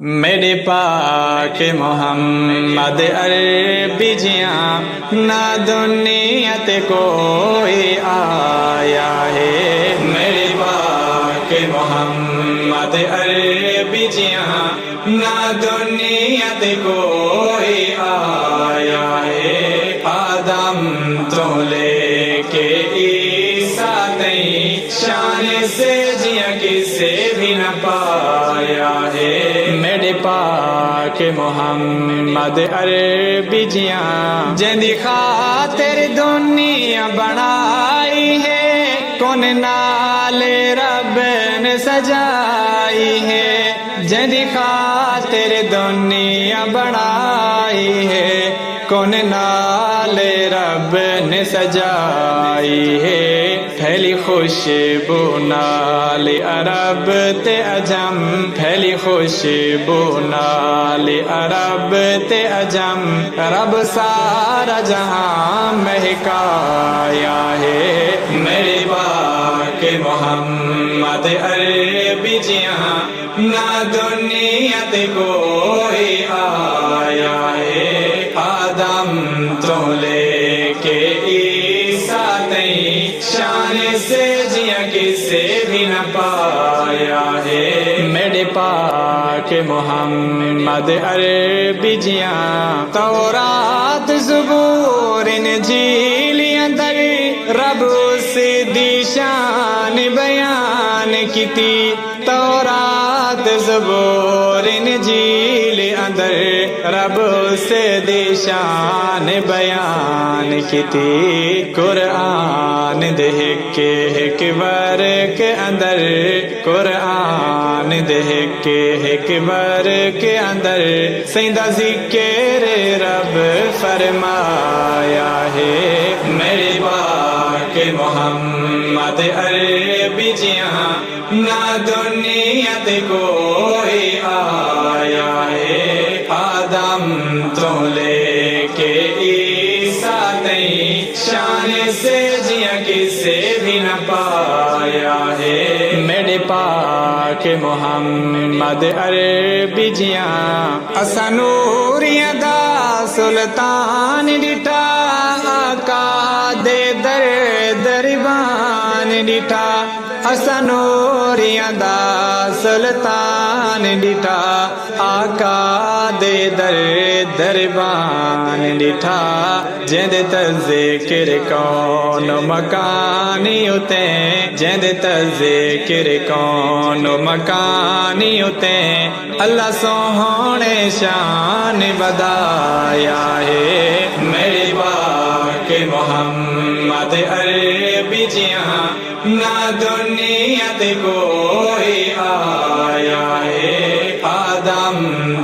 میرے پاک محمد عربی جیاں نہ دنیات کوئی آیا ہے، میرے پاک محمد عربی جیاں نہ دنیات کوئی آیا ہے، آدم تو لے کے عیسیٰ تئیں شان سے جیاں کسے بھی نہ پایا ہے، میرے پاک محمد عربی جیاں جندی خاطر دنیا بنائی ہے، کون نال رب نے سجائی ہے، جندی خاطر دنیا بنائی ہے، کون نال رب نے سجائی ہے، پھیلی خوشبو نال عرب تے عجم، پھیلی خوشبو نال عرب تے عجم، رب سارا جہاں مہکایا ہے، میرے پاک محمد عربی جیاں نہ دنیات کوئی آیا ہے، آدم تو لے کے عیسیٰ تئیں شان سے جیاں کسے بھی نہ پایا ہے، میرے پاک محمد عربی جیاں تورات زبور انجیل اندر رب اس دی شان بیان کیتی، تورات زبور انجیل اندر رب اس دی شان بیان کیتی، قرآن دے ایک ورق اندر، قرآن دے ایک ورق اندر سیندہ ذکر رب فرمایا ہے، میرے پاک محمد عربی جیاں نہ دنیات کوئی آیا ہے، آدم تو لے کے عیسیٰ تئیں شان سے جیاں کسے بھی نہ پایا ہے، میرے پاک محمد عربی جیاں اسا نوریاں دا سلطان ڈٹا، آقا دے در دربان ڈٹا، اسا نوریاں دا سلطان ڈٹا، آقا دے در دربان ڈٹا، جند تذکر کون مکانی اتیں، جند تذکر کون مکانی اتیں، اللہ سوہنے شان بدایا ہے، میرے پاک محمد عربی جیاں نہ دنیات کوئی آیا ہے، آدم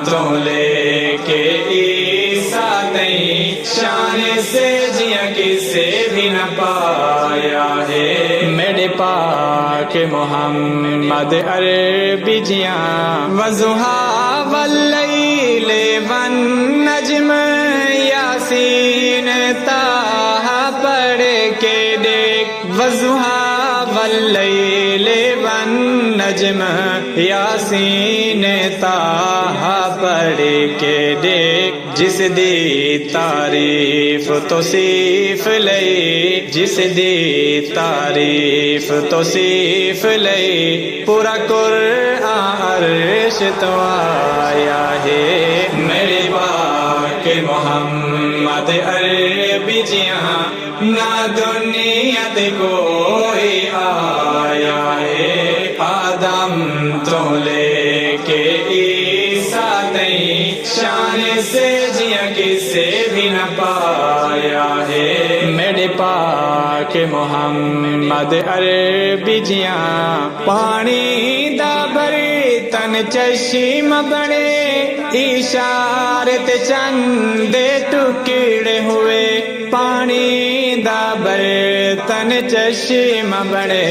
تو لے کے عیسیٰ تئیں شان سے جیاں کسے بھی نہ پایا ہے، میرے پاک محمد عربی جیاں وضحیٰ واللیل والنجم یاسین طٰہٰ پڑھ کے دیکھ، وضحیٰ واللیل والنجم یاسین طٰہٰ پڑھ کے دیکھ، جس دی تعریف توصیف لئی، جس دی تعریف توصیف لئی، پورا قرآن عرش تو آیا ہے، میرے پاک محمد عربی جیاں نہ دنیات کوئی آیا ہے، آدم تو لے کے عیسیٰ تئیں شان سے جیاں کسے بھی نہ پایا ہے، میرے پاک محمد عربی جیاں پانی دا برتن چشم بنے، اشارت چند ٹکڑے ہوئے، پانی دا برتن چشم بنے،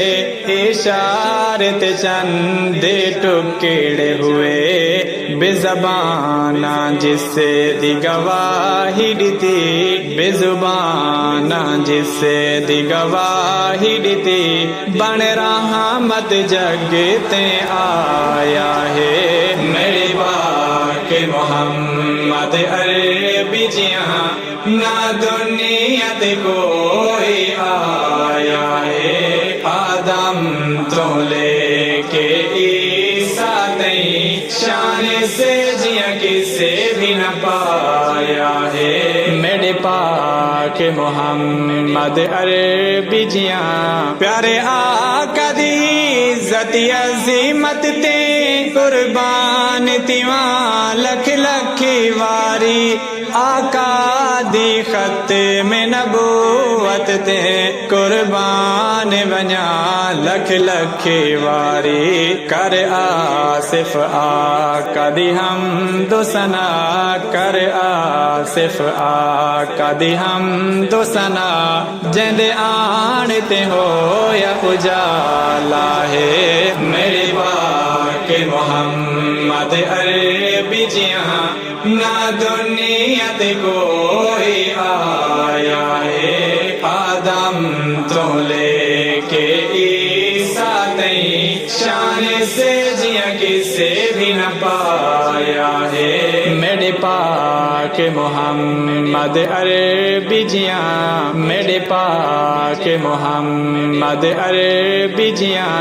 اشارت چند ٹکڑے ہوئے، بے زبانہ جس سے دی گواہی دیتی، بے زبانہ جس سے دی گواہی دیتی، بن رحمت جگ تے آیا ہے، میرے محمد عربی جیاں نہ دنیا تے کوئی آیا ہے آدم تو لے کے عیسیٰ تئیں شان سے جیاں کسے بھی نہ پایا ہے میرے پاک محمد عربی جیاں پیارے آقا دی عزت عظیمت تے قربان تیواں لکھ لکھی واری آقا دی خط میں نبوت تے قربان بنیا لکھ لکھی واری کر آصف آقا دی حمد و ثنا کر آصف آقا دی حمد و ثنا جند آن تے ہو یا اجالا ہے میرے پاک محمد عربی جیاں نہ دنیا تے کوئی آیا ہے آدم تو لے کے عیسیٰ تئیں شان سے جیاں کسے بھی نہ پایا ہے میرے پاک محمد عربی جیاں میرے پاک محمد عربی جیاں